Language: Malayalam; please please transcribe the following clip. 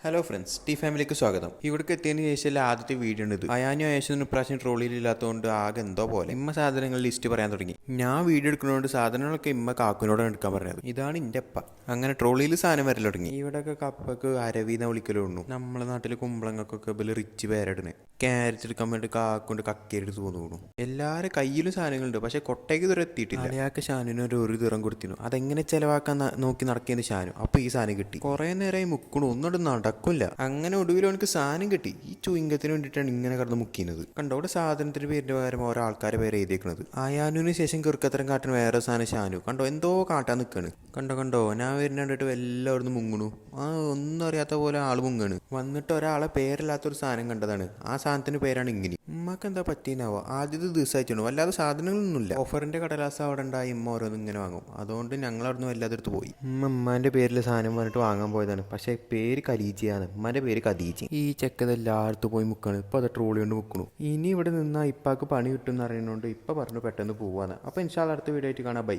ഹലോ ഫ്രണ്ട്സ്, ടി ഫാമിലിക്ക് സ്വാഗതം. ഇവിടേക്ക് എത്തിയതിന് ശേഷം ആദ്യത്തെ വീഡിയോ ഉണ്ട് ഇത്. അയാനും അയേഷനും ഇപ്രാവശ്യം ട്രോളിയിലില്ലാത്തതുകൊണ്ട് ആകെ എന്തോ പോലെ ഇമ്മ സാധനങ്ങൾ ലിസ്റ്റ് പറയാൻ തുടങ്ങി. ഞാൻ വീഡിയോ എടുക്കുന്നതുകൊണ്ട് സാധനങ്ങളൊക്കെ ഇമ്മ കാക്കുനോടാണ് എടുക്കാൻ പറഞ്ഞത്. ഇതാണ് എൻ്റെ അപ്പ. അങ്ങനെ ട്രോളിയിൽ സാധനം വരൽ തുടങ്ങി. ഇവിടെയൊക്കെ കപ്പക്ക് അരവീന്ന വിളിക്കലുള്ളൂ. നമ്മളെ നാട്ടിൽ കുമ്പളങ്ങൾക്കൊക്കെ ബല് റിച്ച് പേരെടുന്നത്. ക്യാരറ്റ് എടുക്കാൻ വേണ്ടി കാക്കൊണ്ട് കക്കയെടുത്ത് തോന്നുന്നു. എല്ലാവരും കയ്യിലും സാധനങ്ങളുണ്ട്, പക്ഷെ കൊട്ടയ്ക്ക് ഇതുവരെ എത്തിയിട്ടില്ല. അയാൾക്ക് ഷാനുവിന് ഒരു ദിറം കൊടുത്തിരുന്നു. അതെങ്ങനെ ചെലവാക്കാൻ നോക്കി നടക്കിയെന്ന് ഷാനു. അപ്പോൾ ഈ സാധനം കിട്ടി. കുറേ നേരമായി മുക്കണു, ഒന്നും നടക്കില്ല. അങ്ങനെ ഒടുവിൽ അവനക്ക് സാധനം കിട്ടി. ഈ ചുയിങ്കത്തിന് വേണ്ടിയിട്ടാണ് ഇങ്ങനെ കിടന്ന് മുക്കിയത്. കണ്ടോ, അവിടെ സാധനത്തിന്റെ പേരിന്റെ പകരം ഓരോ ആൾക്കാരെ പേര് എഴുതിയേക്കുന്നത്. ആയാനുവിന് ശേഷം കിറുക്കത്തരം കാട്ടുന്ന വേറെ സാധനം ഷാനു. കണ്ടോ, എന്തോ കാട്ടാൻ നിൽക്കാണ്. കണ്ടോ ഞാൻ വരുന്നുണ്ടിട്ട് എല്ലാവരും മുങ്ങണു. ഒന്നും അറിയാത്ത പോലെ ആള് മുങ്ങാണ്. വന്നിട്ട് ഒരാളെ പേരില്ലാത്തൊരു സാധനം കണ്ടതാണ്. ആ സാധനത്തിന്റെ പേരാണ് ഇങ്ങനെ. ഉമ്മക്ക് എന്താ പറ്റീനാവോ? ആദ്യത്തെ ദിവസം അയച്ചു, വല്ലാതെ സാധനങ്ങളൊന്നുമില്ല. ഓഫറിന്റെ കടലാസ് അവിടെ ഉണ്ടായി. ഇമ്മ ഓരോന്നും ഇങ്ങനെ വാങ്ങും. അതുകൊണ്ട് ഞങ്ങൾ അവിടുന്ന് വല്ലാതെടുത്ത് പോയി. ഉമ്മാന്റെ പേരിൽ സാധനം പറഞ്ഞിട്ട് വാങ്ങാൻ പോയതാണ്. പക്ഷെ പേര് കലീജിയാണ്. ഉമ്മാന്റെ പേര് കദീജി. ഈ ചെക്കത് എല്ലായിടത്തും പോയി മുക്കാണ്. ഇപ്പൊ അത് ട്രോളി കൊണ്ട് മുക്കണു. ഇനി ഇവിടെ നിന്നാ ഇപ്പാക്ക് പണി കിട്ടും എന്ന് അറിയുന്നതുകൊണ്ട് ഇപ്പൊ പറഞ്ഞു പെട്ടെന്ന് പോവാന്ന്. അപ്പൊ ഇൻഷാ അല്ലാ അടുത്ത വീഡിയോ ആയിട്ട് കാണാം. ബൈ.